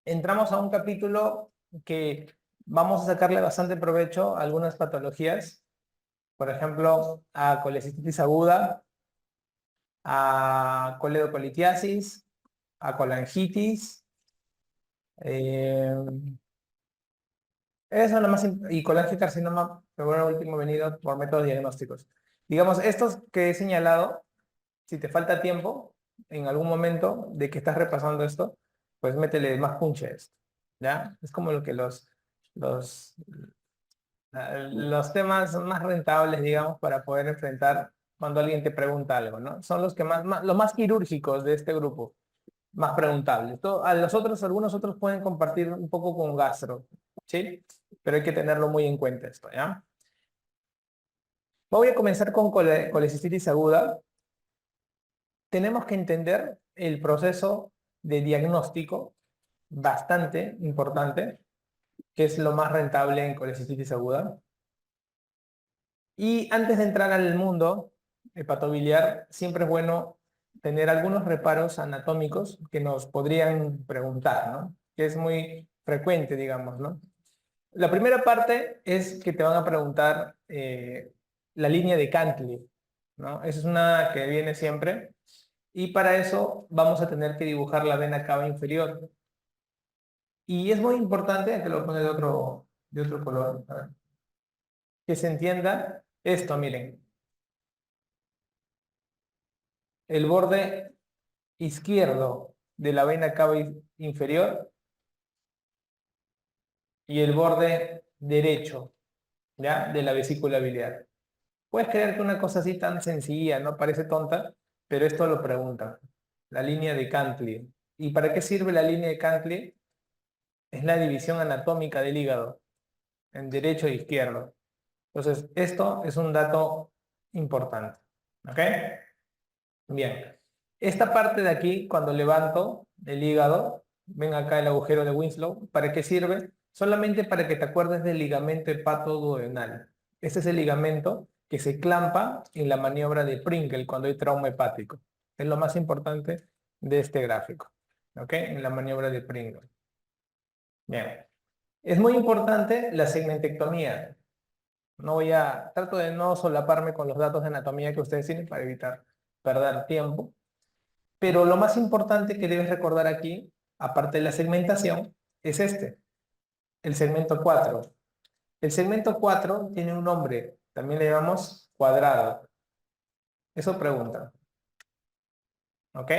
entramos a un capítulo que vamos a sacarle bastante provecho a algunas patologías, por ejemplo, a colecistitis aguda, a coledocolitiasis, a colangitis, eh, eso nomás, y colangiocarcinoma, pero bueno, último venido por métodos diagnósticos. Digamos, estos que he señalado, si te falta tiempo, en algún momento de que estás repasando esto, pues métele más punche a esto, ¿ya? Es como lo que los, los temas más rentables, digamos, para poder enfrentar cuando alguien te pregunta algo, ¿no? Son los que los más quirúrgicos de este grupo, más preguntables. A los otros, algunos otros pueden compartir un poco con gastro, ¿sí? Pero hay que tenerlo muy en cuenta esto, ¿ya? Voy a comenzar con colecistitis aguda. Tenemos que entender el proceso de diagnóstico, bastante importante, que es lo más rentable en colecistitis aguda. Y antes de entrar al mundo hepatobiliar, siempre es bueno tener algunos reparos anatómicos que nos podrían preguntar, ¿no? Que es muy frecuente, digamos, ¿no? La primera parte es que te van a preguntar la línea de Cantley, ¿no? Esa es una que viene siempre. Y para eso vamos a tener que dibujar la vena cava inferior. Y es muy importante, que lo pone de otro color, a ver, que se entienda esto, miren. El borde izquierdo de la vena cava inferior y el borde derecho, ¿ya? De la vesícula biliar. Puedes creer que una cosa así tan sencilla, ¿no? Parece tonta, pero esto lo preguntan. La línea de Cantley. ¿Y para qué sirve la línea de Cantley? Es la división anatómica del hígado en derecho e izquierdo. Entonces, esto es un dato importante. ¿Ok? Bien. Esta parte de aquí, cuando levanto el hígado, ven acá el agujero de Winslow, ¿para qué sirve? Solamente para que te acuerdes del ligamento hepatoduodenal. Este es el ligamento que se clampa en la maniobra de Pringle cuando hay trauma hepático. Es lo más importante de este gráfico. ¿Ok? En la maniobra de Pringle. Bien. Es muy importante la segmentectomía. Trato de no solaparme con los datos de anatomía que ustedes tienen para evitar perder tiempo. Pero lo más importante que debes recordar aquí, aparte de la segmentación, es este, el segmento 4. El segmento 4 tiene un nombre, también le llamamos cuadrado. Eso pregunta. ¿Ok?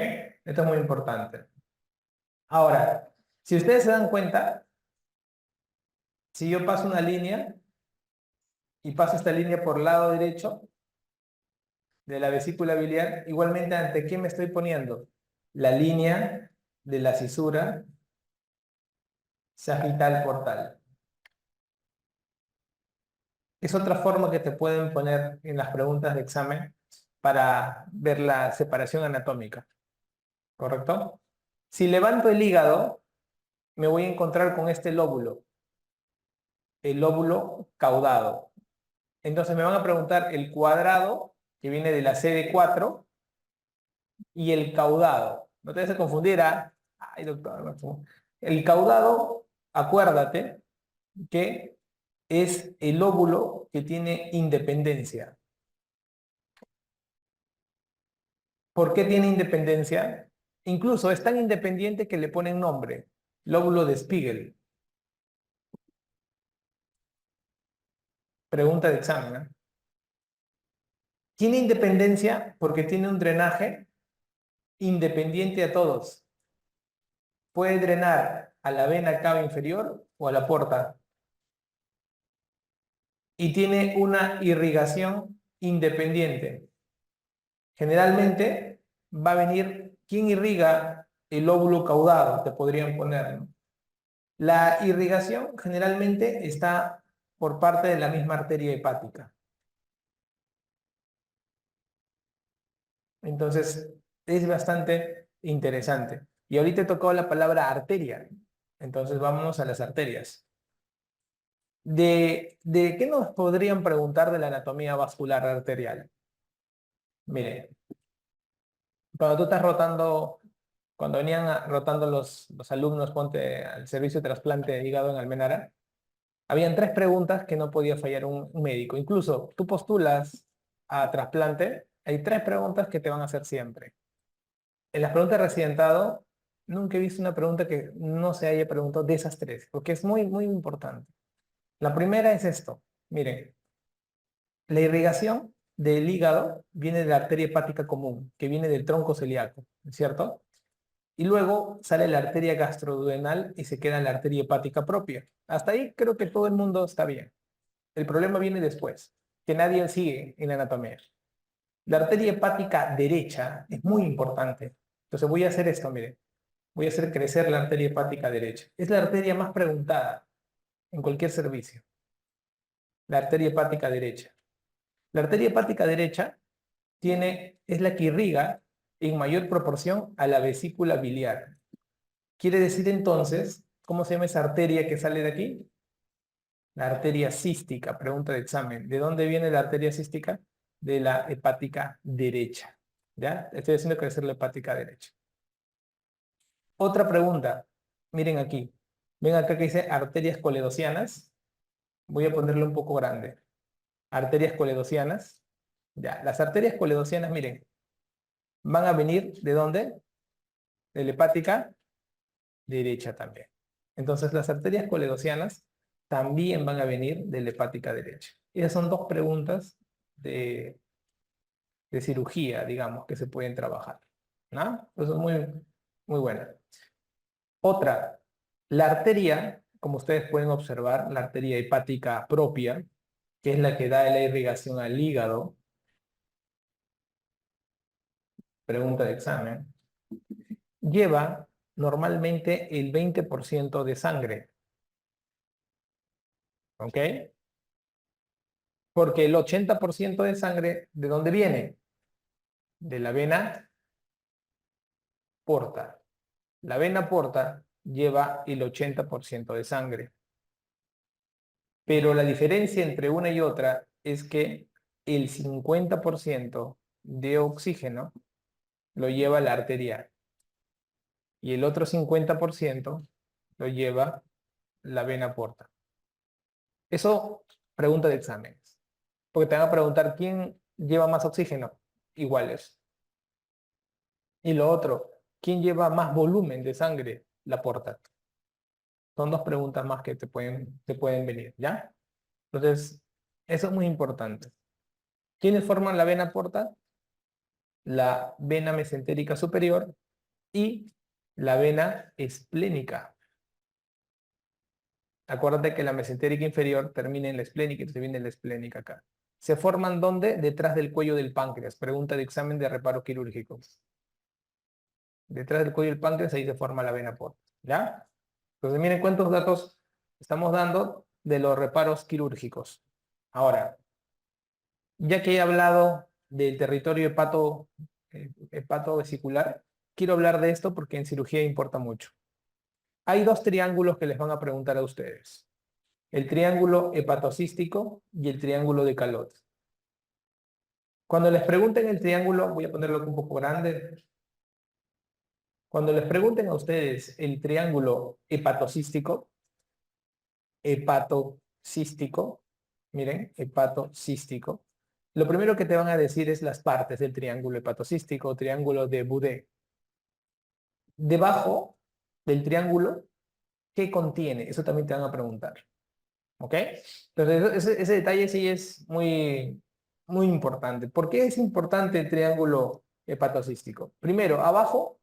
Esto es muy importante. Ahora, si ustedes se dan cuenta, si yo paso una línea y paso esta línea por el lado derecho de la vesícula biliar, igualmente, ¿ante qué me estoy poniendo? La línea de la cisura sagital portal. Es otra forma que te pueden poner en las preguntas de examen para ver la separación anatómica, ¿correcto? Si levanto el hígado, me voy a encontrar con este lóbulo, el lóbulo caudado. Entonces me van a preguntar el cuadrado, que viene de la CD4, y el caudado. No te vas a confundir, ¿ah? Ay, doctor, no. El caudado, acuérdate que es el lóbulo que tiene independencia. ¿Por qué tiene independencia? Incluso es tan independiente que le ponen nombre, lóbulo de Spiegel. Pregunta de examen, ¿eh? Tiene independencia porque tiene un drenaje independiente a todos. Puede drenar a la vena cava inferior o a la porta. Y tiene una irrigación independiente. Generalmente va a venir quien irriga el lóbulo caudado, te podrían poner, ¿no? La irrigación generalmente está por parte de la misma arteria hepática. Entonces, es bastante interesante. Y ahorita tocó la palabra arteria. Entonces, vámonos a las arterias. ¿De qué nos podrían preguntar de la anatomía vascular arterial? Mire, cuando tú estás rotando Cuando venían rotando los alumnos, ponte al servicio de trasplante de hígado en Almenara, habían 3 preguntas que no podía fallar un médico. Incluso tú postulas a trasplante, hay 3 preguntas que te van a hacer siempre. En las preguntas de residentado, nunca he visto una pregunta que no se haya preguntado de esas 3, porque es muy, muy importante. La primera es esto. Miren, la irrigación del hígado viene de la arteria hepática común, que viene del tronco celíaco, ¿cierto? Y luego sale la arteria gastroduodenal y se queda la arteria hepática propia. Hasta ahí creo que todo el mundo está bien. El problema viene después, que nadie sigue en la anatomía. La arteria hepática derecha es muy importante. Entonces voy a hacer esto, miren. Voy a hacer crecer la arteria hepática derecha. Es la arteria más preguntada en cualquier servicio. La arteria hepática derecha. La arteria hepática derecha es la que irriga en mayor proporción a la vesícula biliar. Quiere decir entonces, ¿cómo se llama esa arteria que sale de aquí? La arteria cística, pregunta de examen. ¿De dónde viene la arteria cística? De la hepática derecha. ¿Ya? Estoy haciendo crecer la hepática derecha. Otra pregunta. Miren aquí. Ven acá que dice arterias coledocianas. Voy a ponerlo un poco grande. Arterias coledocianas. Ya, las arterias coledocianas, miren, van a venir ¿de dónde? De la hepática derecha también. Entonces las arterias coledocianas también van a venir de la hepática derecha. Esas son 2 preguntas de cirugía, digamos, que se pueden trabajar, ¿no? Eso es muy, muy buena. Otra, la arteria, como ustedes pueden observar, la arteria hepática propia, que es la que da la irrigación al hígado. Pregunta de examen. Lleva normalmente el 20% de sangre. ¿Ok? Porque el 80% de sangre, ¿de dónde viene? De la vena porta. La vena porta lleva el 80% de sangre. Pero la diferencia entre una y otra es que el 50% de oxígeno lo lleva la arteria y el otro 50% lo lleva la vena porta. Eso, pregunta de exámenes. Porque te van a preguntar quién lleva más oxígeno. Iguales. Y lo otro, ¿quién lleva más volumen de sangre? La porta. Son 2 preguntas más que te pueden venir, ¿ya? Entonces, eso es muy importante. ¿Quiénes forman la vena porta? La vena mesentérica superior y la vena esplénica. Acuérdate que la mesentérica inferior termina en la esplénica, entonces viene la esplénica acá. ¿Se forman dónde? Detrás del cuello del páncreas. Pregunta de examen de reparo quirúrgico. Detrás del cuello del páncreas, ahí se forma la vena porta. ¿Ya? Entonces miren cuántos datos estamos dando de los reparos quirúrgicos. Ahora, ya que he hablado del territorio hepatovesicular, quiero hablar de esto porque en cirugía importa mucho. Hay 2 triángulos que les van a preguntar a ustedes. El triángulo hepatocístico y el triángulo de Calot. Cuando les pregunten el triángulo, voy a ponerlo un poco grande. Cuando les pregunten a ustedes el triángulo hepatocístico, miren, hepatocístico, lo primero que te van a decir es las partes del triángulo hepatocístico, triángulo de Boudet. Debajo del triángulo, ¿qué contiene? Eso también te van a preguntar. ¿Ok? Entonces, ese detalle sí es muy, muy importante. ¿Por qué es importante el triángulo hepatocístico? Primero, abajo,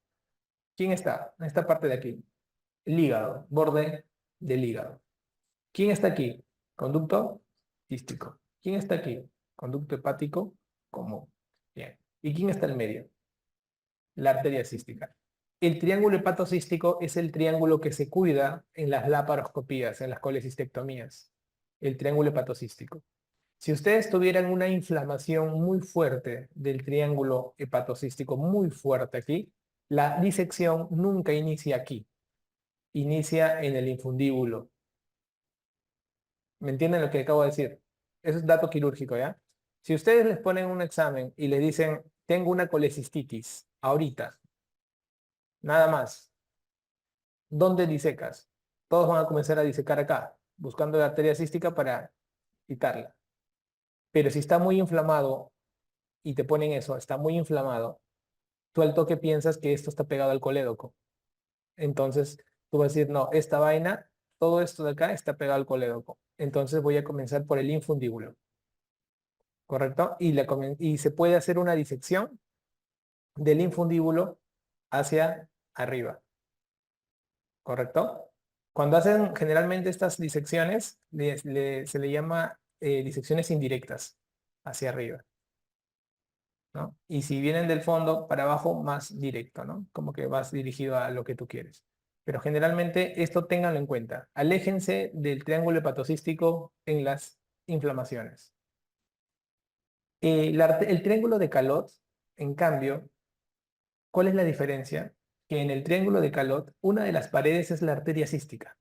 ¿quién está? En esta parte de aquí. El hígado, borde del hígado. ¿Quién está aquí? Conducto cístico. ¿Quién está aquí? Conducto hepático común. Bien. ¿Y quién está en medio? La arteria cística. El triángulo hepatocístico es el triángulo que se cuida en las laparoscopías, en las colecistectomías. El triángulo hepatocístico. Si ustedes tuvieran una inflamación muy fuerte del triángulo hepatocístico, muy fuerte aquí, la disección nunca inicia aquí. Inicia en el infundíbulo. ¿Me entienden lo que acabo de decir? Eso es dato quirúrgico, ¿ya? Si ustedes les ponen un examen y le dicen, tengo una colecistitis, ahorita, nada más. ¿Dónde disecas? Todos van a comenzar a disecar acá, buscando la arteria cística para quitarla. Pero si está muy inflamado y te ponen eso, está muy inflamado, tú al toque piensas que esto está pegado al colédoco. Entonces tú vas a decir, no, esta vaina, todo esto de acá está pegado al colédoco. Entonces voy a comenzar por el infundíbulo, ¿correcto? Y se puede hacer una disección del infundíbulo hacia arriba, ¿correcto? Cuando hacen generalmente estas disecciones, se le llama disecciones indirectas hacia arriba, ¿no? Y si vienen del fondo para abajo, más directo, ¿no? Como que vas dirigido a lo que tú quieres. Pero generalmente esto ténganlo en cuenta. Aléjense del triángulo hepatocístico en las inflamaciones. El triángulo de Calot, en cambio, ¿cuál es la diferencia? Que en el triángulo de Calot, una de las paredes es la arteria cística.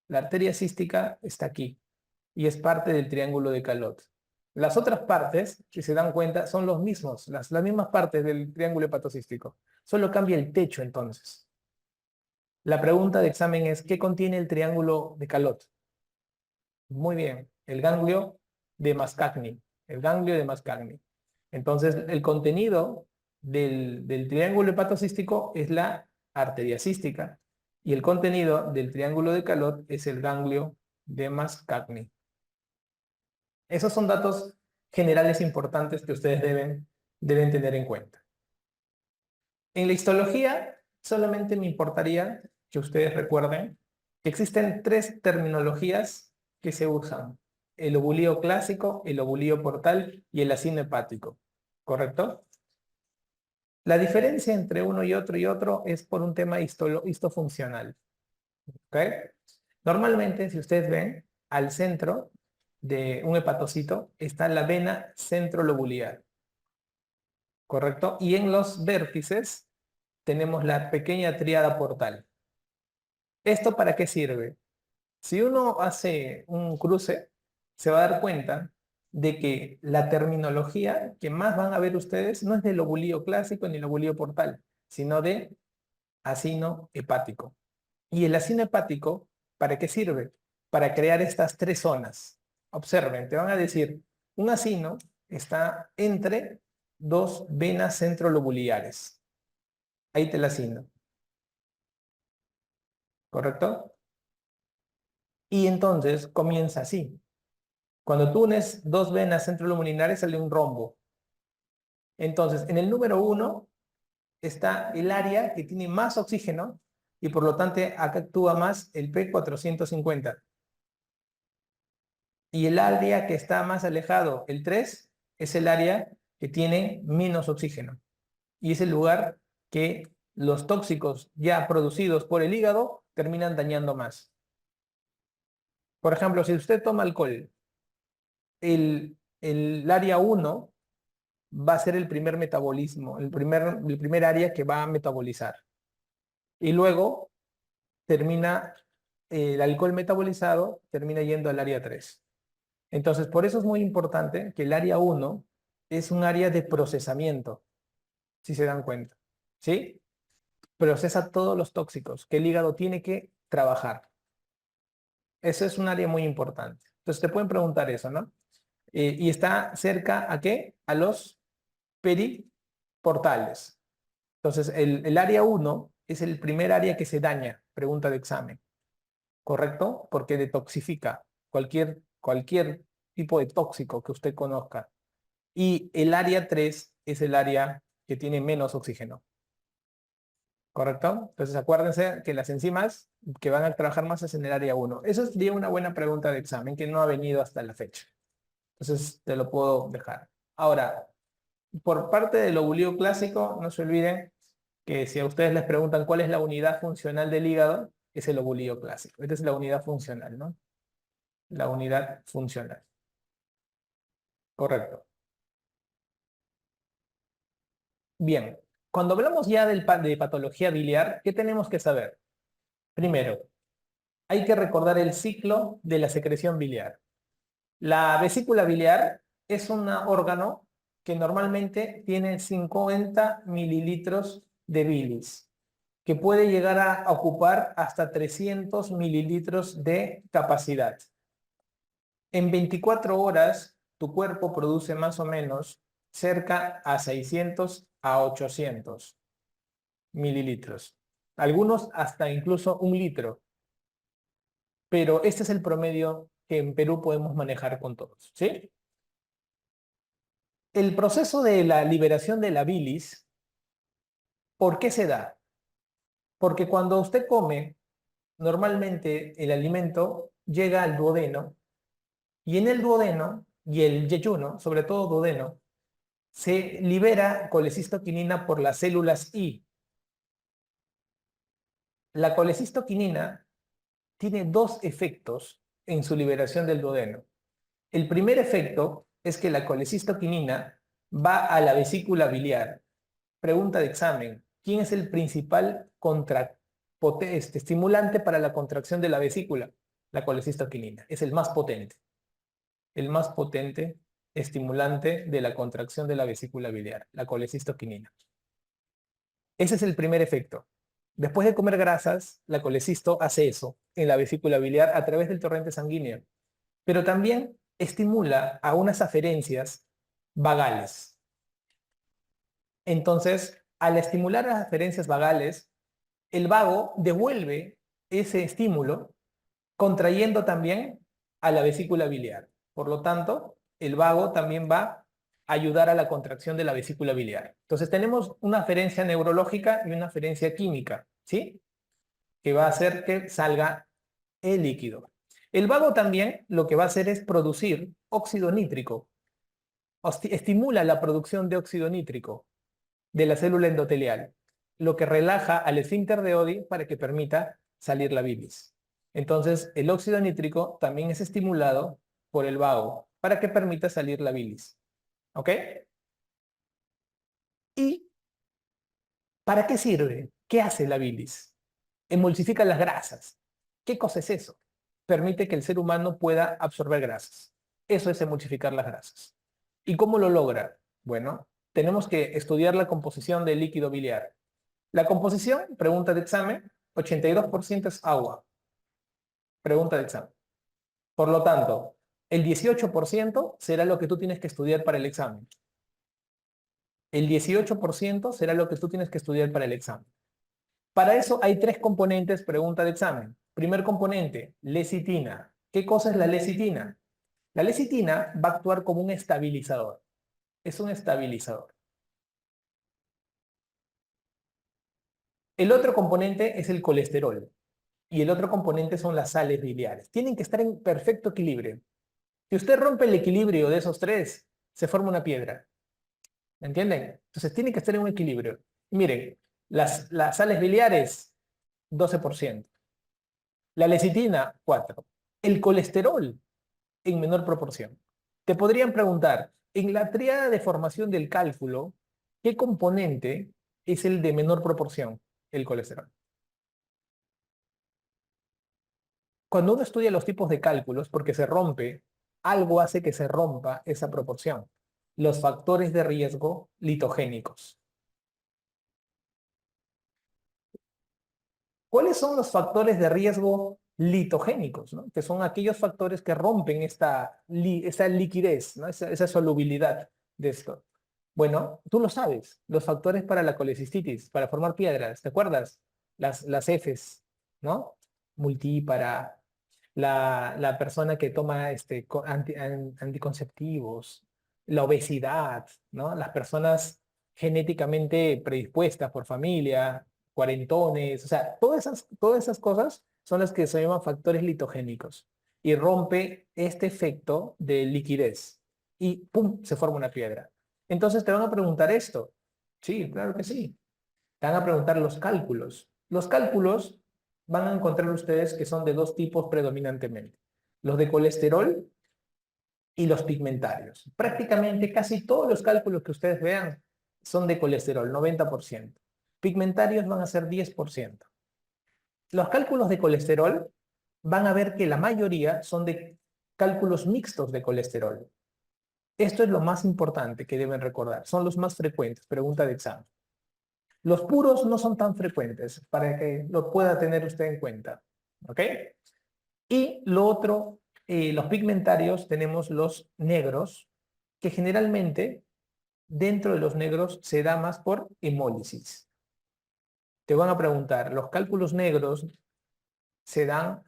La arteria cística está aquí y es parte del triángulo de Calot. Las otras partes, si se dan cuenta, son los mismos, las mismas partes del triángulo hepatocístico. Solo cambia el techo entonces. La pregunta de examen es, ¿qué contiene el triángulo de Calot? Muy bien, el ganglio de Mascagni. El ganglio de Mascagni. Entonces, el contenido del triángulo hepatocístico es la arteria cística y el contenido del triángulo de Calot es el ganglio de Mascagni. Esos son datos generales importantes que ustedes deben tener en cuenta. En la histología, solamente me importaría que ustedes recuerden que existen tres terminologías que se usan: el lobulío clásico, el lobulío portal y el acino hepático, ¿correcto? La diferencia entre uno y otro es por un tema histofuncional, ¿ok? Normalmente, si ustedes ven, al centro de un hepatocito está la vena centrolobular, ¿correcto? Y en los vértices tenemos la pequeña tríada portal. ¿Esto para qué sirve? Si uno hace un cruce, se va a dar cuenta de que la terminología que más van a ver ustedes no es de lobulío clásico ni lobulío portal, sino de acino hepático. ¿Y el acino hepático para qué sirve? Para crear estas tres zonas. Observen, te van a decir, un acino está entre dos venas centrolobulares. Ahí te la asigno, ¿correcto? Y entonces comienza así. Cuando tú unes dos venas centrolobulares sale un rombo. Entonces, en el número 1 está el área que tiene más oxígeno y por lo tanto acá actúa más el P450. Y el área que está más alejado, el 3, es el área que tiene menos oxígeno. Y es el lugar que los tóxicos ya producidos por el hígado terminan dañando más. Por ejemplo, si usted toma alcohol, el área 1 va a ser el primer metabolismo, el primer área que va a metabolizar. Y luego termina, el alcohol metabolizado termina yendo al área 3. Entonces, por eso es muy importante que el área 1 es un área de procesamiento, si se dan cuenta. ¿Sí? Procesa todos los tóxicos que el hígado tiene que trabajar. Eso es un área muy importante. Entonces, te pueden preguntar eso, ¿no? Y está cerca ¿a qué? A los periportales. Entonces, el área 1 es el primer área que se daña, pregunta de examen, ¿correcto? Porque detoxifica cualquier tipo de tóxico que usted conozca. Y el área 3 es el área que tiene menos oxígeno, ¿correcto? Entonces, acuérdense que las enzimas que van a trabajar más es en el área 1. Eso sería una buena pregunta de examen que no ha venido hasta la fecha. Entonces, te lo puedo dejar. Ahora, por parte del lobulío clásico, no se olviden que si a ustedes les preguntan cuál es la unidad funcional del hígado, es el lobulío clásico. Esta es la unidad funcional, ¿no? La unidad funcional. Correcto. Bien, cuando hablamos ya de patología biliar, ¿qué tenemos que saber? Primero, hay que recordar el ciclo de la secreción biliar. La vesícula biliar es un órgano que normalmente tiene 50 mililitros de bilis, que puede llegar a ocupar hasta 300 mililitros de capacidad. En 24 horas, tu cuerpo produce más o menos cerca a 600 a 800 mililitros. Algunos hasta incluso 1 litro. Pero este es el promedio que en Perú podemos manejar con todos, ¿sí? El proceso de la liberación de la bilis, ¿por qué se da? Porque cuando usted come, normalmente el alimento llega al duodeno, y en el duodeno y el yeyuno, sobre todo duodeno, se libera colecistoquinina por las células I. La colecistoquinina tiene dos efectos en su liberación del duodeno. El primer efecto es que la colecistoquinina va a la vesícula biliar. Pregunta de examen: ¿quién es el principal estimulante para la contracción de la vesícula? La colecistoquinina. Es el más potente. El más potente estimulante de la contracción de la vesícula biliar, la colecistoquinina. Ese es el primer efecto. Después de comer grasas, la colecisto hace eso en la vesícula biliar a través del torrente sanguíneo. Pero también estimula a unas aferencias vagales. Entonces, al estimular las aferencias vagales, el vago devuelve ese estímulo contrayendo también a la vesícula biliar. Por lo tanto, el vago también va a ayudar a la contracción de la vesícula biliar. Entonces tenemos una aferencia neurológica y una aferencia química, ¿sí? Que va a hacer que salga el líquido. El vago también lo que va a hacer es producir óxido nítrico. Estimula la producción de óxido nítrico de la célula endotelial, lo que relaja al esfínter de Oddi para que permita salir la bilis. Entonces, el óxido nítrico también es estimulado por el vago para que permita salir la bilis. ¿Ok? ¿Y para qué sirve? ¿Qué hace la bilis? Emulsifica las grasas. ¿Qué cosa es eso? Permite que el ser humano pueda absorber grasas. Eso es emulsificar las grasas. ¿Y cómo lo logra? Bueno, tenemos que estudiar la composición del líquido biliar. La composición, pregunta de examen, 82% es agua. Pregunta de examen. Por lo tanto, el 18% será lo que tú tienes que estudiar para el examen. El 18% será lo que tú tienes que estudiar para el examen. Para eso hay 3 componentes, pregunta de examen. Primer componente, lecitina. ¿Qué cosa es la lecitina? La lecitina va a actuar como un estabilizador. Es un estabilizador. El otro componente es el colesterol. Y el otro componente son las sales biliares. Tienen que estar en perfecto equilibrio. Si usted rompe el equilibrio de esos 3, se forma una piedra. ¿Entienden? Entonces tiene que estar en un equilibrio. Y miren, las sales biliares, 12%. La lecitina, 4%. El colesterol, en menor proporción. Te podrían preguntar, en la tríada de formación del cálculo, ¿qué componente es el de menor proporción? El colesterol. Cuando uno estudia los tipos de cálculos, porque se rompe, algo hace que se rompa esa proporción. Los factores de riesgo litogénicos. ¿Cuáles son los factores de riesgo litogénicos, ¿no? Que son aquellos factores que rompen esa liquidez, ¿no? Esa solubilidad de esto. Bueno, tú lo sabes, los factores para la colecistitis, para formar piedras, ¿te acuerdas? Las Fs, ¿no? Multípara, la persona que toma anticonceptivos, la obesidad, ¿no? Las personas genéticamente predispuestas por familia, cuarentones, o sea, todas esas cosas son las que se llaman factores litogénicos y rompe este efecto de liquidez y ¡pum! Se forma una piedra. Entonces te van a preguntar esto. Sí, claro que sí. Te van a preguntar los cálculos. Los cálculos van a encontrar ustedes que son de 2 tipos predominantemente. Los de colesterol y los pigmentarios. Prácticamente casi todos los cálculos que ustedes vean son de colesterol, 90%. Pigmentarios van a ser 10%. Los cálculos de colesterol van a ver que la mayoría son de cálculos mixtos de colesterol. Esto es lo más importante que deben recordar. Son los más frecuentes, pregunta de examen. Los puros no son tan frecuentes para que lo pueda tener usted en cuenta. ¿Ok? Y lo otro, los pigmentarios, tenemos los negros, que generalmente dentro de los negros se da más por hemólisis. Te van a preguntar, los cálculos negros se dan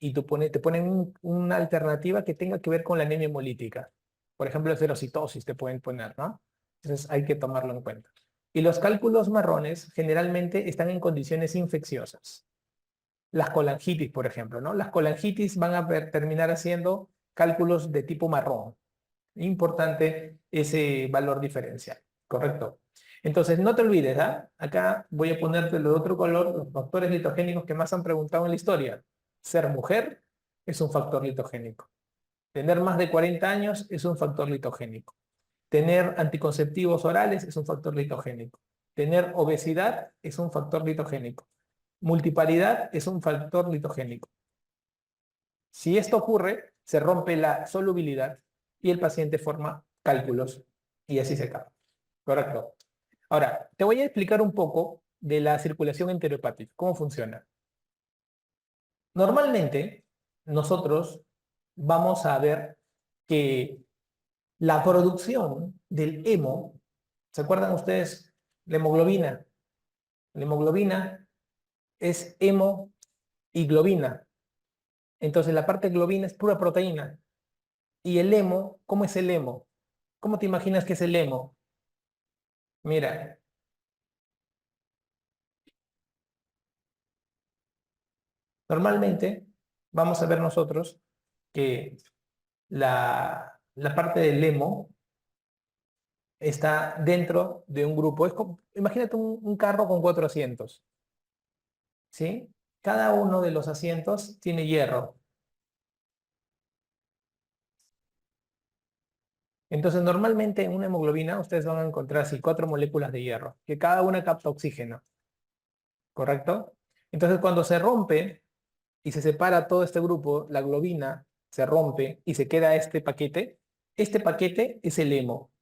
y te ponen una alternativa que tenga que ver con la anemia hemolítica. Por ejemplo, esferocitosis te pueden poner, ¿no? Entonces hay que tomarlo en cuenta. Y los cálculos marrones generalmente están en condiciones infecciosas. Las colangitis, por ejemplo, ¿no? Las colangitis van a terminar haciendo cálculos de tipo marrón. Importante ese valor diferencial, ¿correcto? Entonces, no te olvides, ¿ah? Acá voy a ponerte de otro color, los factores litogénicos que más han preguntado en la historia. Ser mujer es un factor litogénico. Tener más de 40 años es un factor litogénico. Tener anticonceptivos orales es un factor litogénico. Tener obesidad es un factor litogénico. Multiparidad es un factor litogénico. Si esto ocurre, se rompe la solubilidad y el paciente forma cálculos y así se acaba. Correcto. Ahora, te voy a explicar un poco de la circulación enterohepática, cómo funciona. Normalmente, nosotros vamos a ver que la producción del hemo, ¿se acuerdan ustedes? La hemoglobina. La hemoglobina es hemo y globina. Entonces, la parte globina es pura proteína. Y el hemo, ¿cómo es el hemo? ¿Cómo te imaginas que es el hemo? Mira, normalmente vamos a ver nosotros que la parte del hemo está dentro de un grupo. Imagínate un carro con 4 asientos, ¿sí? Cada uno de los asientos tiene hierro. Entonces, normalmente en una hemoglobina ustedes van a encontrar así 4 moléculas de hierro, que cada una capta oxígeno, ¿correcto? Entonces, cuando se rompe y se separa todo este grupo, la globina se rompe y se queda este paquete es el hemo.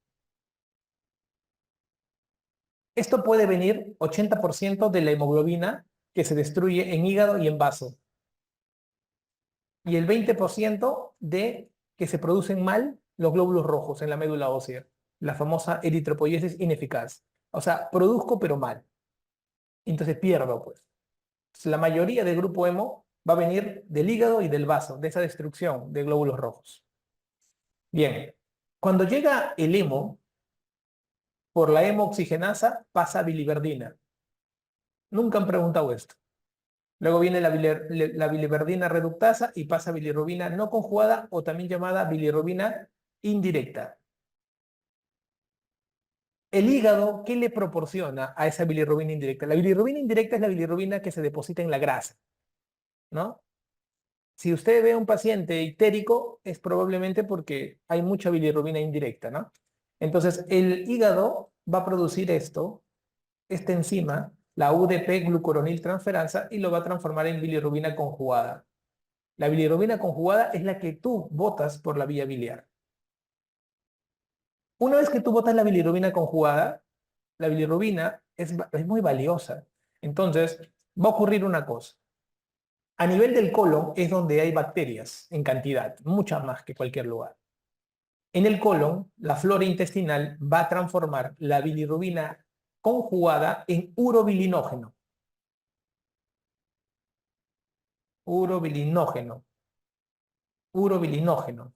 Esto puede venir 80% de la hemoglobina que se destruye en hígado y en vaso. Y el 20% de que se producen mal los glóbulos rojos en la médula ósea. La famosa eritropoiesis ineficaz. O sea, produzco pero mal. Entonces pierdo, pues. Entonces, la mayoría del grupo hemo va a venir del hígado y del vaso, de esa destrucción de glóbulos rojos. Bien, cuando llega el hemo, por la hemooxigenasa pasa a biliverdina. Nunca han preguntado esto. Luego viene la biliverdina reductasa y pasa a bilirrubina no conjugada o también llamada bilirrubina indirecta. El hígado, ¿qué le proporciona a esa bilirrubina indirecta? La bilirrubina indirecta es la bilirrubina que se deposita en la grasa, ¿no? Si usted ve a un paciente ictérico, es probablemente porque hay mucha bilirrubina indirecta, ¿no? Entonces, el hígado va a producir esta enzima, la UDP glucuronil transferasa, y lo va a transformar en bilirrubina conjugada. La bilirrubina conjugada es la que tú botas por la vía biliar. Una vez que tú botas la bilirrubina conjugada, la bilirrubina es muy valiosa. Entonces, va a ocurrir una cosa. A nivel del colon es donde hay bacterias en cantidad, muchas más que cualquier lugar. En el colon, la flora intestinal va a transformar la bilirrubina conjugada en urobilinógeno. Urobilinógeno. Urobilinógeno.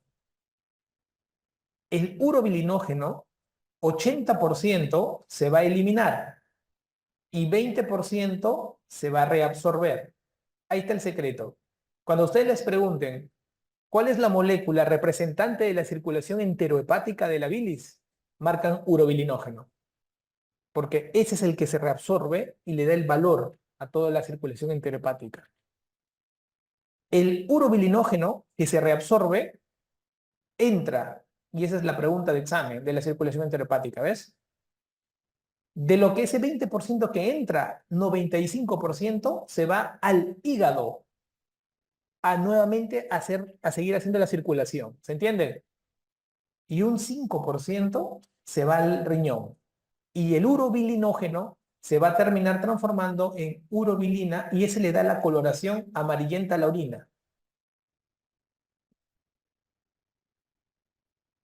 El urobilinógeno, 80% se va a eliminar y 20% se va a reabsorber. Ahí está el secreto. Cuando ustedes les pregunten, ¿cuál es la molécula representante de la circulación enterohepática de la bilis? Marcan urobilinógeno, porque ese es el que se reabsorbe y le da el valor a toda la circulación enterohepática. El urobilinógeno que se reabsorbe entra, y esa es la pregunta de examen de la circulación enterohepática, ¿ves? De lo que ese 20% que entra, 95% se va al hígado a nuevamente a seguir haciendo la circulación. ¿Se entiende? Y un 5% se va al riñón. Y el urobilinógeno se va a terminar transformando en urobilina y ese le da la coloración amarillenta a la orina.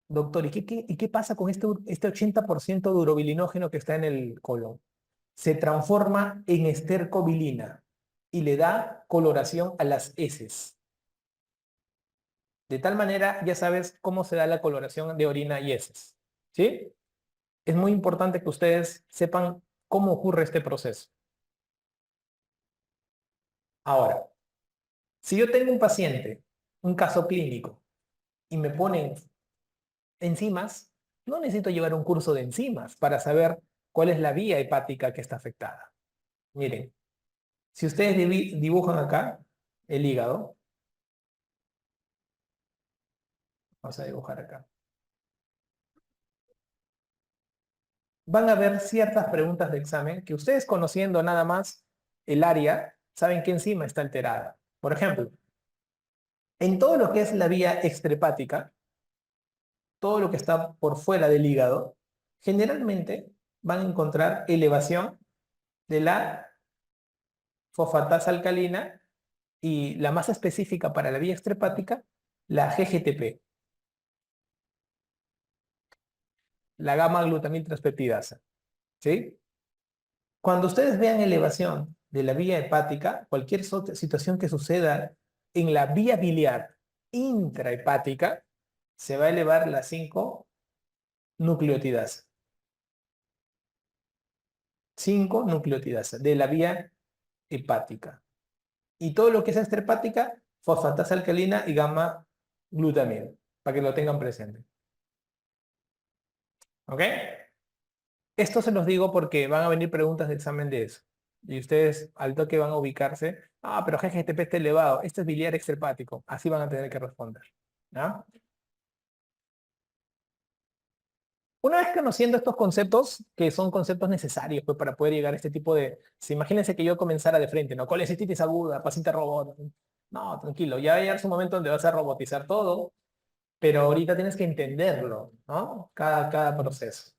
Doctor, ¿y qué pasa con este 80% de urobilinógeno que está en el colon? Se transforma en estercobilina y le da coloración a las heces. De tal manera, ya sabes cómo se da la coloración de orina y heces. ¿Sí? Es muy importante que ustedes sepan cómo ocurre este proceso. Ahora, si yo tengo un paciente, un caso clínico, y me ponen enzimas, no necesito llevar un curso de enzimas para saber cuál es la vía hepática que está afectada. Miren, si ustedes dibujan acá el hígado, vamos a dibujar acá, van a ver ciertas preguntas de examen que ustedes conociendo nada más el área, saben qué enzima está alterada. Por ejemplo, en todo lo que es la vía extrahepática, todo lo que está por fuera del hígado, generalmente van a encontrar elevación de la fosfatasa alcalina y la más específica para la vía extrahepática, la GGTP, la gamma glutamil transpeptidasa. ¿Sí? Cuando ustedes vean elevación de la vía hepática, cualquier situación que suceda en la vía biliar intrahepática, se va a elevar la 5-nucleotidasa. 5-nucleotidasa de la vía hepática. Y todo lo que es extrahepática, fosfatasa alcalina y gamma glutamina, para que lo tengan presente. ¿Ok? Esto se los digo porque van a venir preguntas de examen de eso. Y ustedes al toque van a ubicarse, pero GGTP está elevado, este es biliar extrahepático. Así van a tener que responder. ¿Ya? Una vez conociendo estos conceptos, que son conceptos necesarios pues, para poder llegar a este tipo de... Imagínense que yo comenzara de frente, ¿no? Colecistitis aguda, paciente robot. No, tranquilo, ya va a llegar su momento donde vas a robotizar todo, pero ahorita tienes que entenderlo, ¿no? Cada proceso.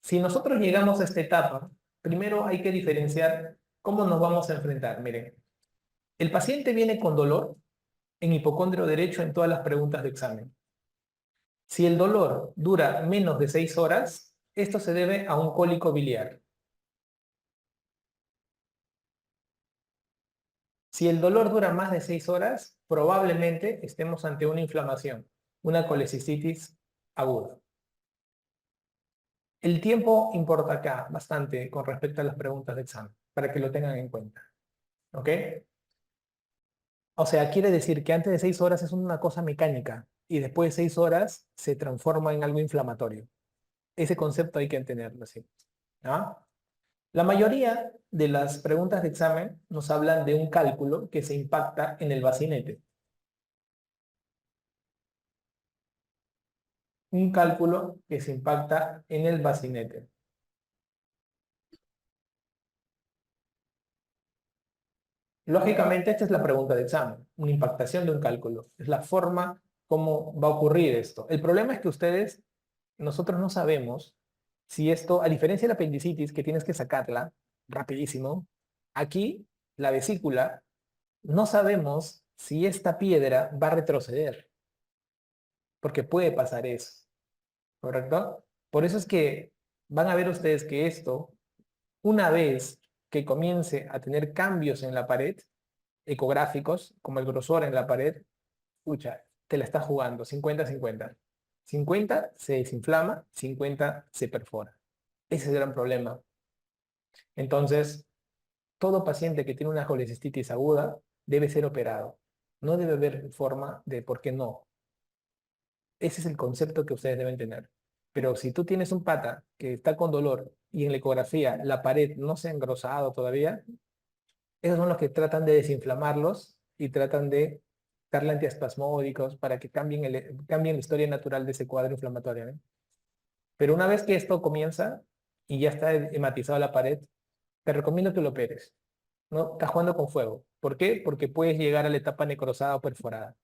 Si nosotros llegamos a esta etapa, primero hay que diferenciar cómo nos vamos a enfrentar. Miren, el paciente viene con dolor en hipocondrio derecho en todas las preguntas de examen. Si el dolor dura menos de 6 horas, esto se debe a un cólico biliar. Si el dolor dura más de 6 horas, probablemente estemos ante una inflamación, una colecistitis aguda. El tiempo importa acá bastante con respecto a las preguntas de examen, para que lo tengan en cuenta. ¿Ok? O sea, quiere decir que antes de 6 horas es una cosa mecánica y después de 6 horas se transforma en algo inflamatorio. Ese concepto hay que entenderlo así. ¿Ah? La mayoría de las preguntas de examen nos hablan de un cálculo que se impacta en el bacinete. Un cálculo que se impacta en el bacinete. Lógicamente, esta es la pregunta de examen, una impactación de un cálculo. Es la forma como va a ocurrir esto. El problema es que nosotros no sabemos si esto, a diferencia de la apendicitis, que tienes que sacarla rapidísimo, aquí, la vesícula, no sabemos si esta piedra va a retroceder, porque puede pasar eso, ¿correcto? Por eso es que van a ver ustedes que esto, una vez que comience a tener cambios en la pared, ecográficos, como el grosor en la pared, escucha, te la está jugando 50-50. 50 se desinflama, 50 se perfora. Ese es el gran problema. Entonces, todo paciente que tiene una colecistitis aguda debe ser operado. No debe haber forma de por qué no. Ese es el concepto que ustedes deben tener. Pero si tú tienes un pata que está con dolor y en la ecografía la pared no se ha engrosado todavía, esos son los que tratan de desinflamarlos y tratan de darle antiespasmódicos para que cambien la historia natural de ese cuadro inflamatorio, ¿no? Pero una vez que esto comienza y ya está hematizada la pared, te recomiendo que lo operes. ¿No? Estás jugando con fuego. ¿Por qué? Porque puedes llegar a la etapa necrosada o perforada.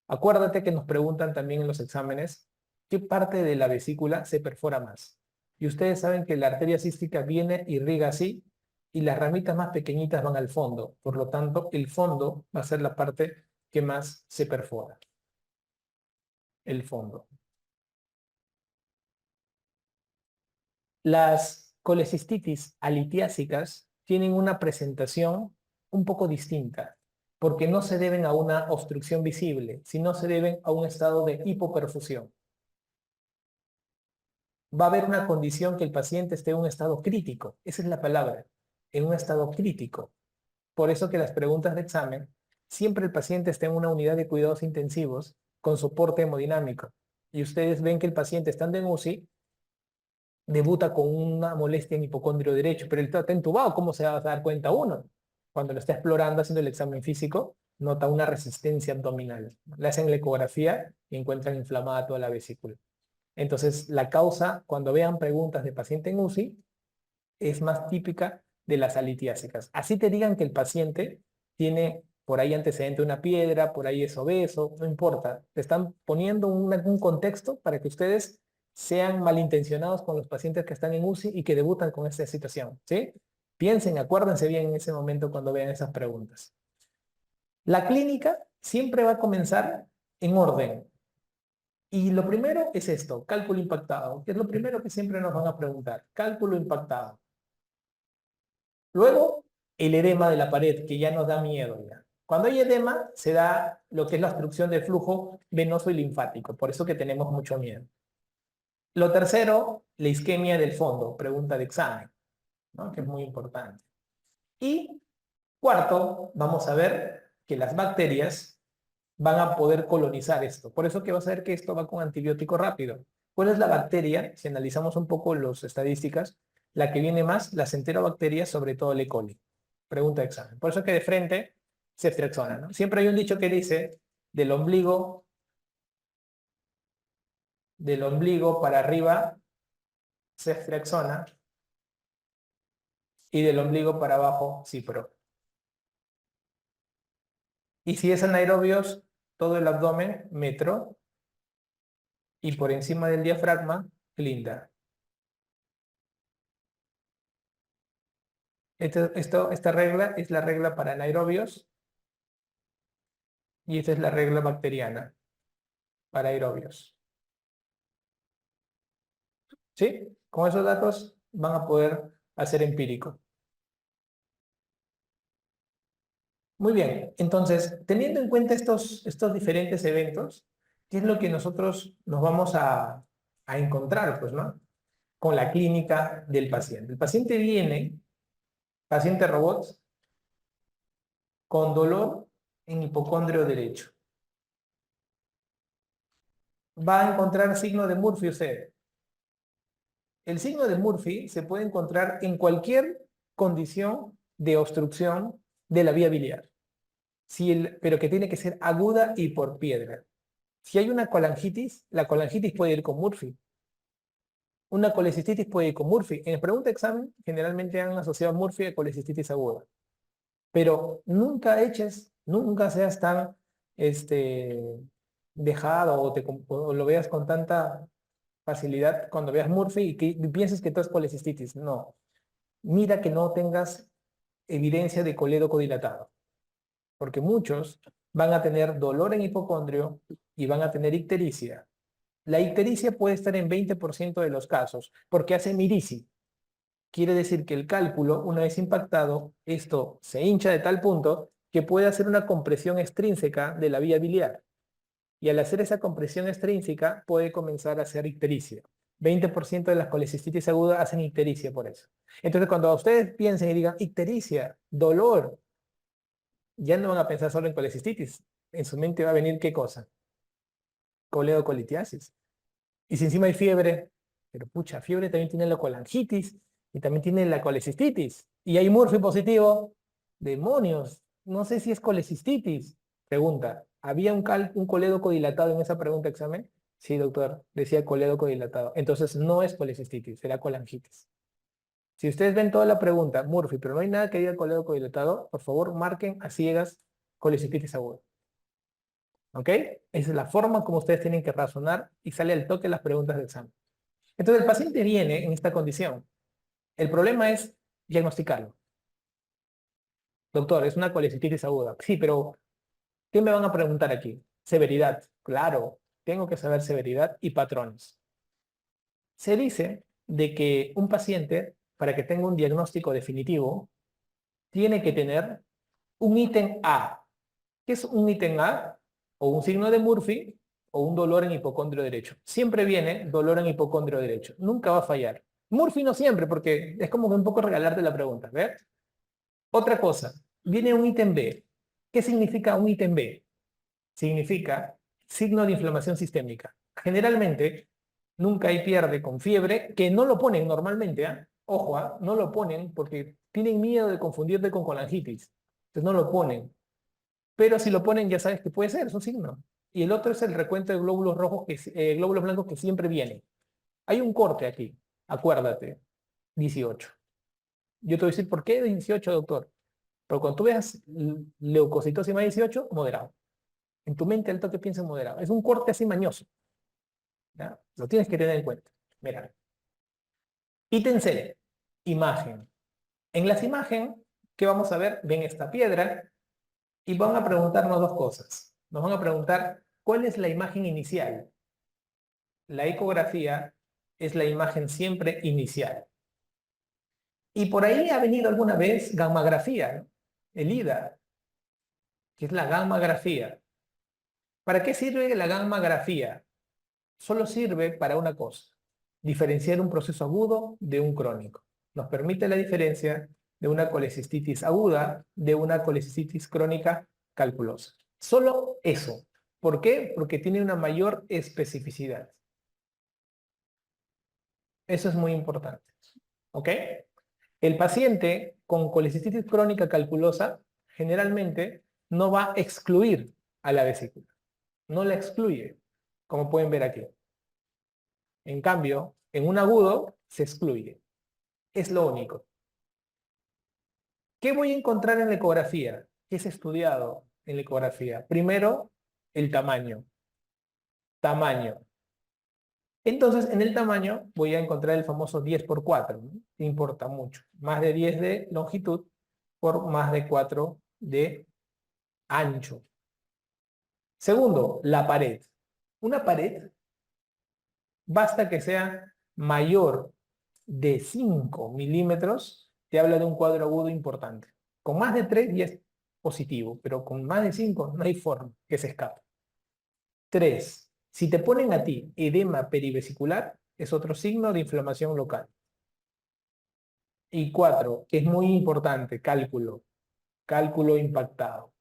Acuérdate que nos preguntan también en los exámenes qué parte de la vesícula se perfora más. Y ustedes saben que la arteria cística viene y irriga así y las ramitas más pequeñitas van al fondo. Por lo tanto, el fondo va a ser la parte que más se perfora. El fondo. Las colecistitis alitiásicas tienen una presentación un poco distinta, porque no se deben a una obstrucción visible, sino se deben a un estado de hipoperfusión. Va a haber una condición que el paciente esté en un estado crítico, esa es la palabra, en un estado crítico. Por eso que las preguntas de examen, siempre el paciente está en una unidad de cuidados intensivos con soporte hemodinámico. Y ustedes ven que el paciente estando en UCI debuta con una molestia en hipocondrio derecho, pero él está entubado, ¿cómo se va a dar cuenta uno? Cuando lo está explorando, haciendo el examen físico, nota una resistencia abdominal. Le hacen la ecografía y encuentran inflamada toda la vesícula. Entonces, la causa, cuando vean preguntas de paciente en UCI, es más típica de las alitiásicas. Así te digan que el paciente tiene por ahí antecedente de una piedra, por ahí es obeso, no importa. Te están poniendo un contexto para que ustedes sean malintencionados con los pacientes que están en UCI y que debutan con esta situación, ¿sí? Piensen, acuérdense bien en ese momento cuando vean esas preguntas. La clínica siempre va a comenzar en orden. Y lo primero es esto, cálculo impactado, que es lo primero que siempre nos van a preguntar, cálculo impactado. Luego, el edema de la pared, que ya nos da miedo ya. Cuando hay edema, se da lo que es la obstrucción del flujo venoso y linfático, por eso que tenemos mucho miedo. Lo tercero, la isquemia del fondo, pregunta de examen, ¿no? Que es muy importante. Y cuarto, vamos a ver que las bacterias van a poder colonizar esto. Por eso que vas a ver que esto va con antibiótico rápido. ¿Cuál es la bacteria? Si analizamos un poco las estadísticas, la que viene más, las enterobacterias, sobre todo el E. coli. Pregunta de examen. Por eso que de frente, ceftriaxona, ¿no? Siempre hay un dicho que dice, del ombligo para arriba, ceftriaxona, y del ombligo para abajo, cipro. Y si es anaerobios, todo el abdomen, metro, y por encima del diafragma, clinda. Esta regla es la regla para anaerobios y esta es la regla bacteriana para aerobios. ¿Sí? Con esos datos van a poder hacer empírico. Muy bien, entonces, teniendo en cuenta estos diferentes eventos, ¿qué es lo que nosotros nos vamos a encontrar, pues, ¿no? Con la clínica del paciente. El paciente viene, paciente robot, con dolor en hipocondrio derecho. Va a encontrar signo de Murphy usted. El signo de Murphy se puede encontrar en cualquier condición de obstrucción de la vía biliar, pero que tiene que ser aguda y por piedra. Si hay una colangitis, la colangitis puede ir con Murphy. Una colecistitis puede ir con Murphy. En la pregunta de examen, generalmente han asociado Murphy a colecistitis aguda. Pero nunca eches, nunca seas tan dejado o lo veas con tanta facilidad cuando veas Murphy y que pienses que todo es colecistitis. No. Mira que no tengas evidencia de colédoco dilatado. Porque muchos van a tener dolor en hipocondrio y van a tener ictericia. La ictericia puede estar en 20% de los casos porque hace mirici. Quiere decir que el cálculo, una vez impactado, esto se hincha de tal punto que puede hacer una compresión extrínseca de la vía biliar. Y al hacer esa compresión extrínseca puede comenzar a hacer ictericia. 20% de las colecistitis agudas hacen ictericia por eso. Entonces, cuando ustedes piensen y digan ictericia, dolor, ya no van a pensar solo en colecistitis. En su mente va a venir ¿qué cosa? Coledocolitiasis. Y si encima hay fiebre, pero pucha, fiebre también tiene la colangitis y también tiene la colecistitis. Y hay Murphy positivo. Demonios, no sé si es colecistitis. Pregunta, ¿había un colédoco dilatado en esa pregunta de examen? Sí, doctor, decía colédoco dilatado. Entonces no es colecistitis, será colangitis. Si ustedes ven toda la pregunta, Murphy, pero no hay nada que diga colédoco dilatado, por favor marquen a ciegas colecistitis aguda. ¿Ok? Esa es la forma como ustedes tienen que razonar y sale al toque las preguntas de examen. Entonces el paciente viene en esta condición. El problema es diagnosticarlo. Doctor, es una colecistitis aguda. Sí, pero ¿qué me van a preguntar aquí? Severidad. Claro, tengo que saber severidad y patrones. Se dice de que un paciente, para que tenga un diagnóstico definitivo, tiene que tener un ítem A. ¿Qué es un ítem A? O un signo de Murphy o un dolor en hipocondrio derecho. Siempre viene dolor en hipocondrio derecho. Nunca va a fallar. Murphy no siempre, porque es como que un poco regalarte la pregunta. ¿Ves? Otra cosa, viene un ítem B. ¿Qué significa un ítem B? Significa signo de inflamación sistémica. Generalmente, nunca hay pierde con fiebre, que no lo ponen normalmente, ¿eh? Ojo, ¿eh? No lo ponen porque tienen miedo de confundirte con colangitis. Entonces no lo ponen. Pero si lo ponen, ya sabes que puede ser, es un signo. Y el otro es el recuento de glóbulos rojos, glóbulos blancos que siempre viene. Hay un corte aquí, acuérdate, 18. Yo te voy a decir, ¿por qué 18, doctor? Pero cuando tú veas leucocitosis más 18, moderado. En tu mente el toque piensa en moderado. Es un corte así mañoso. ¿Ya? Lo tienes que tener en cuenta. Mira. Ítem C, imagen. En las imágenes, ¿qué vamos a ver? Ven esta piedra y van a preguntarnos dos cosas. Nos van a preguntar, ¿cuál es la imagen inicial? La ecografía es la imagen siempre inicial. Y por ahí ha venido alguna vez gammagrafía, ¿no? El IDA, que es la gammagrafía. ¿Para qué sirve la gammagrafía? Solo sirve para una cosa, diferenciar un proceso agudo de un crónico. Nos permite la diferencia de una colecistitis aguda de una colecistitis crónica calculosa. Solo eso. ¿Por qué? Porque tiene una mayor especificidad. Eso es muy importante. ¿Ok? El paciente con colecistitis crónica calculosa generalmente no va a excluir a la vesícula. No la excluye, como pueden ver aquí. En cambio, en un agudo se excluye. Es lo único. ¿Qué voy a encontrar en la ecografía? ¿Qué es estudiado en la ecografía? Primero, el tamaño. Tamaño. Entonces, en el tamaño voy a encontrar el famoso 10 por 4, ¿no? Importa mucho. Más de 10 de longitud por más de 4 de ancho. Segundo, la pared. Una pared basta que sea mayor de 5 milímetros, te habla de un cuadro agudo importante. Con más de 3 ya es positivo, pero con más de 5 no hay forma que se escape. 3. Si te ponen a ti edema perivesicular, es otro signo de inflamación local. Y 4, que es muy importante, cálculo. Cálculo impactado.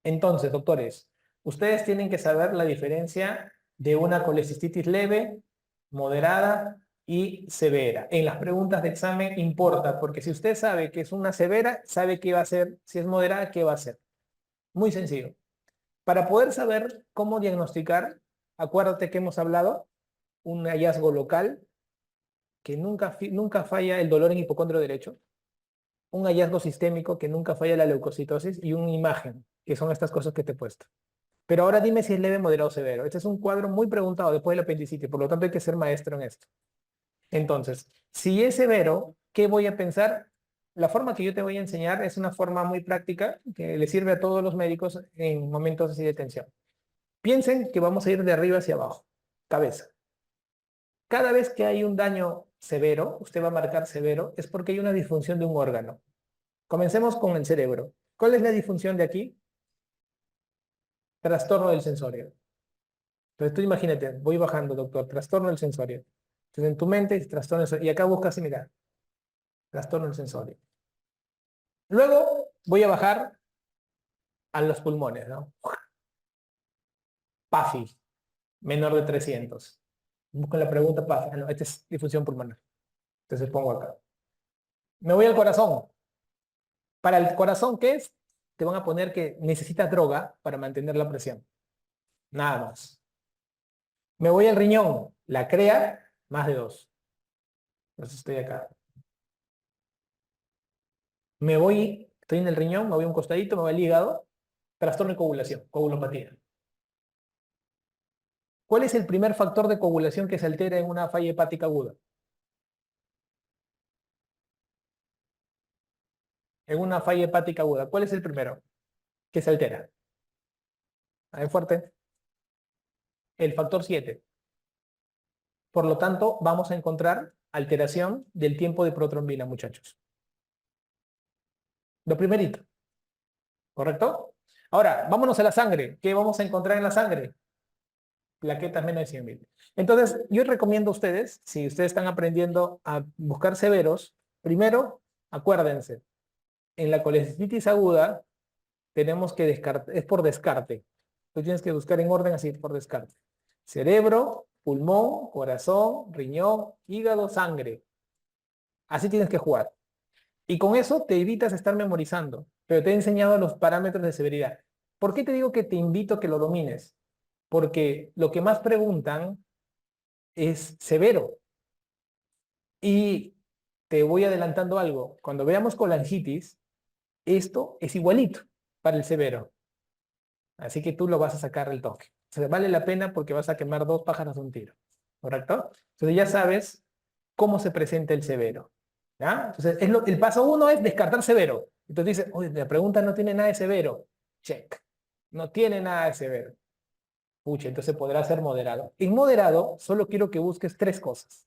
Entonces, doctores, ustedes tienen que saber la diferencia de una colecistitis leve, moderada y severa. En las preguntas de examen importa, porque si usted sabe que es una severa, sabe qué va a hacer. Si es moderada, qué va a hacer. Muy sencillo. Para poder saber cómo diagnosticar, acuérdate que hemos hablado, un hallazgo local, que nunca falla el dolor en hipocondrio derecho, un hallazgo sistémico, que nunca falla la leucocitosis, y una imagen, que son estas cosas que te he puesto. Pero ahora dime si es leve, moderado o severo. Este es un cuadro muy preguntado después del apendicitis, por lo tanto hay que ser maestro en esto. Entonces, si es severo, ¿qué voy a pensar? La forma que yo te voy a enseñar es una forma muy práctica que le sirve a todos los médicos en momentos así de tensión. Piensen que vamos a ir de arriba hacia abajo, cabeza. Cada vez que hay un daño severo, usted va a marcar severo, es porque hay una disfunción de un órgano. Comencemos con el cerebro. ¿Cuál es la disfunción de aquí? Trastorno del sensorio. Entonces tú imagínate, voy bajando, doctor, trastorno del sensorio. Entonces en tu mente es trastorno del sensorio. Y acá buscas y mira, trastorno del sensorio. Luego voy a bajar a los pulmones, ¿no? PAFI, menor de 300. Busco la pregunta PAFI. Ah, no, esta es difusión pulmonar. Entonces pongo acá. Me voy al corazón. Para el corazón, ¿qué es? Te van a poner que necesita droga para mantener la presión. Nada más. Me voy al riñón. La CREA, más de 2. Entonces estoy acá. Estoy en el riñón, me voy a un costadito, me voy al hígado. Trastorno de coagulación, coagulopatía. ¿Cuál es el primer factor de coagulación que se altera en una falla hepática aguda? en una falla hepática aguda. ¿Cuál es el primero que se altera? A ver, fuerte. El factor 7. Por lo tanto, vamos a encontrar alteración del tiempo de protrombina, muchachos. Lo primerito, ¿correcto? Ahora, vámonos a la sangre. ¿Qué vamos a encontrar en la sangre? Plaquetas menos de 100.000. Entonces, yo recomiendo a ustedes, si ustedes están aprendiendo a buscar severos, primero, acuérdense, en la colecistitis aguda tenemos que descartar, es por descarte. Tú tienes que buscar en orden así, por descarte. Cerebro, pulmón, corazón, riñón, hígado, sangre. Así tienes que jugar. Y con eso te evitas estar memorizando, pero te he enseñado los parámetros de severidad. ¿Por qué te digo que te invito a que lo domines? Porque lo que más preguntan es severo. Y te voy adelantando algo. Cuando veamos colangitis, esto es igualito para el severo. Así que tú lo vas a sacar del toque. O sea, vale la pena porque vas a quemar dos pájaros de un tiro. ¿Correcto? Entonces ya sabes cómo se presenta el severo. ¿Ya? Entonces, el paso 1 es descartar severo. Entonces dice, oye, la pregunta no tiene nada de severo. Check. No tiene nada de severo. Pucha, entonces podrá ser moderado. En moderado, solo quiero que busques tres cosas.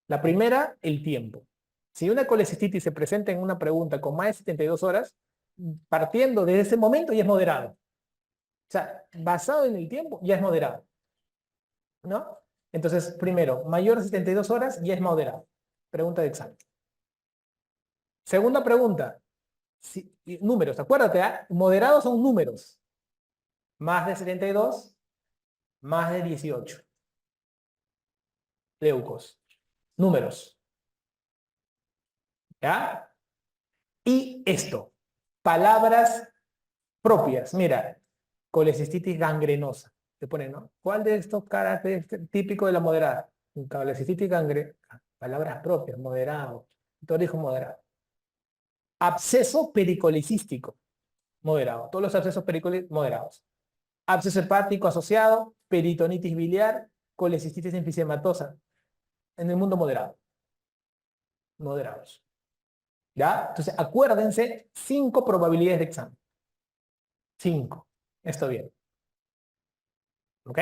La primera, el tiempo. Si una colecistitis se presenta en una pregunta con más de 72 horas, partiendo de ese momento ya es moderado. O sea, basado en el tiempo, ya es moderado. ¿No? Entonces, primero, mayor de 72 horas ya es moderado. Pregunta de examen. Segunda pregunta. Números, acuérdate, ¿eh? Moderados son números. Más de 72, más de 18. Leucos. Números. ¿Ya? Y esto. Palabras propias. Mira, colecistitis gangrenosa. Te pone, ¿no? ¿Cuál de estos caracteres típico de la moderada? Colecistitis gangrenosa. Palabras propias, moderado. Todo dijo moderado. Absceso pericolicístico, moderado. Todos los abscesos pericolicísticos, moderados. Absceso hepático asociado, peritonitis biliar, colecistitis enfisematosa. En el mundo moderado. Moderados. ¿Ya? Entonces, acuérdense, 5 probabilidades de examen. 5. Esto bien. ¿Ok?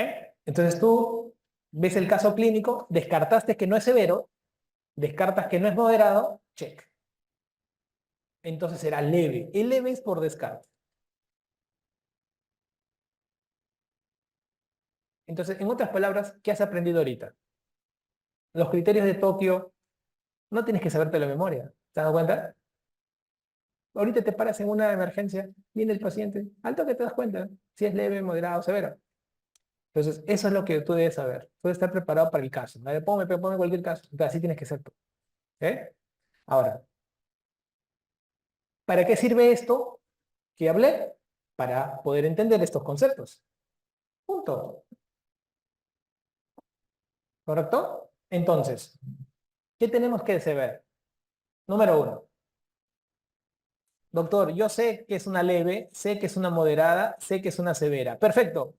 Entonces tú ves el caso clínico, descartaste que no es severo, descartas que no es moderado, check. Entonces será leve. El leve es por descarte. Entonces, en otras palabras, ¿qué has aprendido ahorita? Los criterios de Tokio no tienes que saberte la memoria. ¿Te has dado cuenta? Ahorita te paras en una emergencia, viene el paciente, al toque te das cuenta si es leve, moderado, severo. Entonces, eso es lo que tú debes saber. Tú debes estar preparado para el caso. A ver, ponme cualquier caso. Entonces, así tienes que ser tú. ¿Eh? Ahora, ¿para qué sirve esto que hablé? Para poder entender estos conceptos. Punto. ¿Correcto? Entonces, ¿qué tenemos que saber? Número 1. Doctor, yo sé que es una leve, sé que es una moderada, sé que es una severa. Perfecto.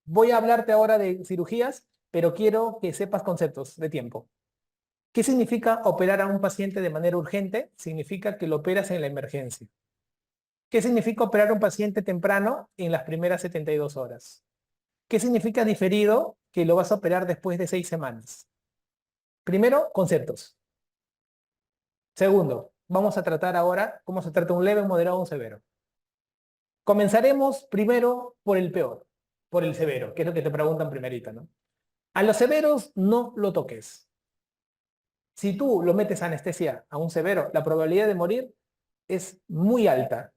Voy a hablarte ahora de cirugías, pero quiero que sepas conceptos de tiempo. ¿Qué significa operar a un paciente de manera urgente? Significa que lo operas en la emergencia. ¿Qué significa operar a un paciente temprano? En las primeras 72 horas. ¿Qué significa diferido? Que lo vas a operar después de 6 semanas. Primero, conceptos. Segundo, vamos a tratar ahora cómo se trata un leve, un moderado o un severo. Comenzaremos primero por el peor, por el severo, que es lo que te preguntan primerito, ¿no? A los severos no lo toques. Si tú lo metes a anestesia a un severo, la probabilidad de morir es muy alta,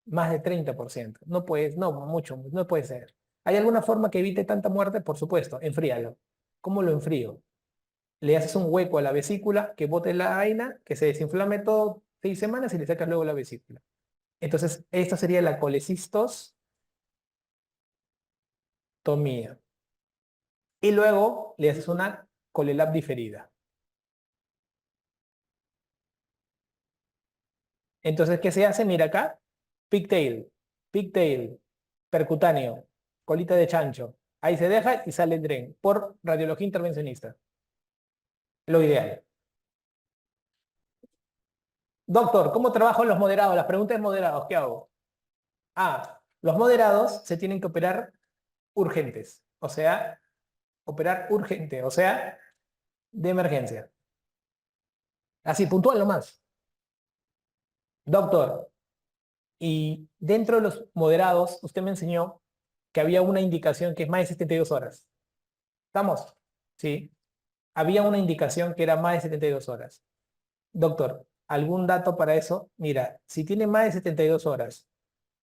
más de 30%. No puedes, no, mucho, no puede ser. ¿Hay alguna forma que evite tanta muerte? Por supuesto, enfríalo. ¿Cómo lo enfrío? Le haces un hueco a la vesícula, que bote la vaina, que se desinflame todo 6 semanas y le sacas luego la vesícula. Entonces, esto sería la colecistostomía. Y luego le haces una colelab diferida. Entonces, ¿qué se hace? Mira acá, pigtail, pigtail, percutáneo, colita de chancho. Ahí se deja y sale el dren por radiología intervencionista. Lo ideal. Doctor, ¿cómo trabajo en los moderados? Las preguntas de moderados, ¿qué hago? Los moderados se tienen que operar urgentes, o sea, operar urgente, o sea, de emergencia. Así, puntual nomás. Doctor, y dentro de los moderados, usted me enseñó que había una indicación que es más de 72 horas. ¿Estamos? Sí. Había una indicación que era más de 72 horas. Doctor, ¿algún dato para eso? Mira, si tiene más de 72 horas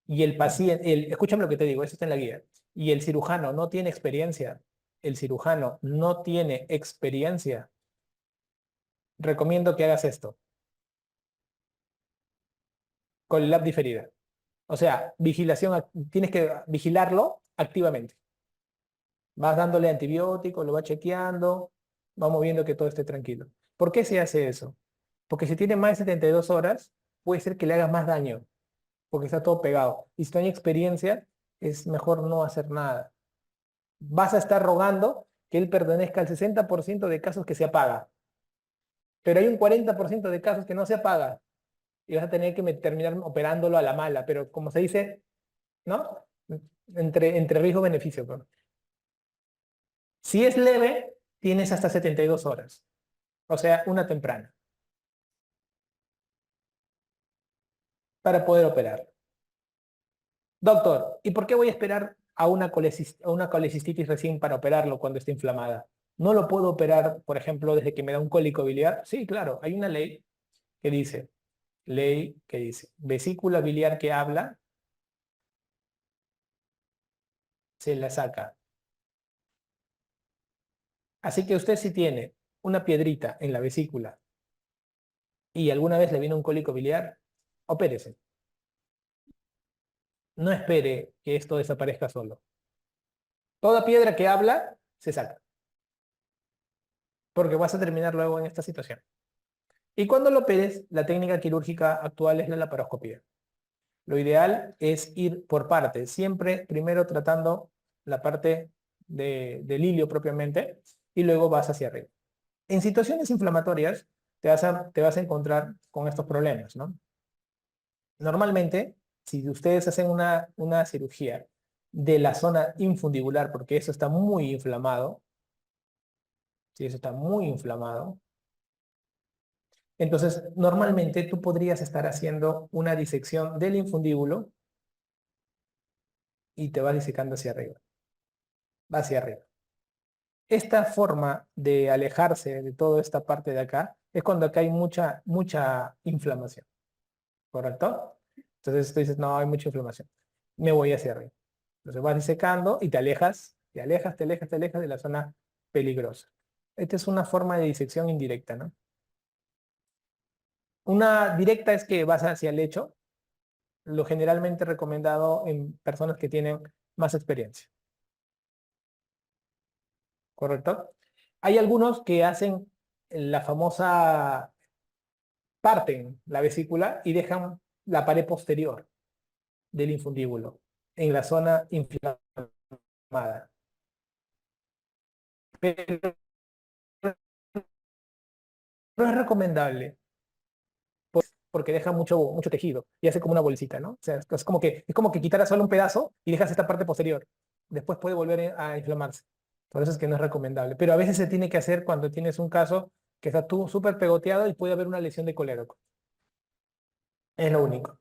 y el paciente, escúchame lo que te digo, eso está en la guía, y el cirujano no tiene experiencia, el cirujano no tiene experiencia, recomiendo que hagas esto, con el lab diferida. O sea, tienes que vigilarlo activamente. Vas dándole antibiótico, lo vas chequeando, vamos viendo que todo esté tranquilo. ¿Por qué se hace eso? Porque si tiene más de 72 horas, puede ser que le hagas más daño, porque está todo pegado. Y si no hay experiencia, es mejor no hacer nada. Vas a estar rogando que él pertenezca al 60% de casos que se apaga, pero hay un 40% de casos que no se apaga y vas a tener que terminar operándolo a la mala, pero como se dice, ¿no? Entre riesgo-beneficio. Pues. Si es leve, tienes hasta 72 horas, o sea, una temprana, para poder operar. Doctor, ¿y por qué voy a esperar a una colecistitis recién para operarlo cuando esté inflamada? ¿No lo puedo operar, por ejemplo, desde que me da un cólico biliar? Sí, claro, hay una ley que dice, vesícula biliar que habla, se la saca. Así que usted si tiene una piedrita en la vesícula y alguna vez le viene un cólico biliar, opérese. No espere que esto desaparezca solo. Toda piedra que habla, se saca. Porque vas a terminar luego en esta situación. Y cuando lo operes, la técnica quirúrgica actual es la laparoscopía. Lo ideal es ir por partes, siempre primero tratando la parte del ilio propiamente y luego vas hacia arriba. En situaciones inflamatorias te vas a encontrar con estos problemas, ¿no? Normalmente, si ustedes hacen una cirugía de la zona infundibular, porque eso está muy inflamado, si eso está muy inflamado, entonces normalmente tú podrías estar haciendo una disección del infundíbulo y te vas disecando hacia arriba, va hacia arriba. Esta forma de alejarse de toda esta parte de acá es cuando acá hay mucha inflamación, ¿correcto? Entonces tú dices, no, hay mucha inflamación. Me voy hacia arriba. Entonces vas disecando y te alejas, te alejas, te alejas, te alejas de la zona peligrosa. Esta es una forma de disección indirecta, ¿no? Una directa es que vas hacia el lecho, lo generalmente recomendado en personas que tienen más experiencia, ¿correcto? Hay algunos que hacen la famosa, parten la vesícula y dejan la pared posterior del infundíbulo en la zona inflamada. Pero no es recomendable porque deja mucho tejido y hace como una bolsita, ¿no? O sea, es como que quitaras solo un pedazo y dejas esta parte posterior. Después puede volver a inflamarse. Por eso es que no es recomendable. Pero a veces se tiene que hacer cuando tienes un caso que está tú súper pegoteado y puede haber una lesión de colédoco. Es lo único.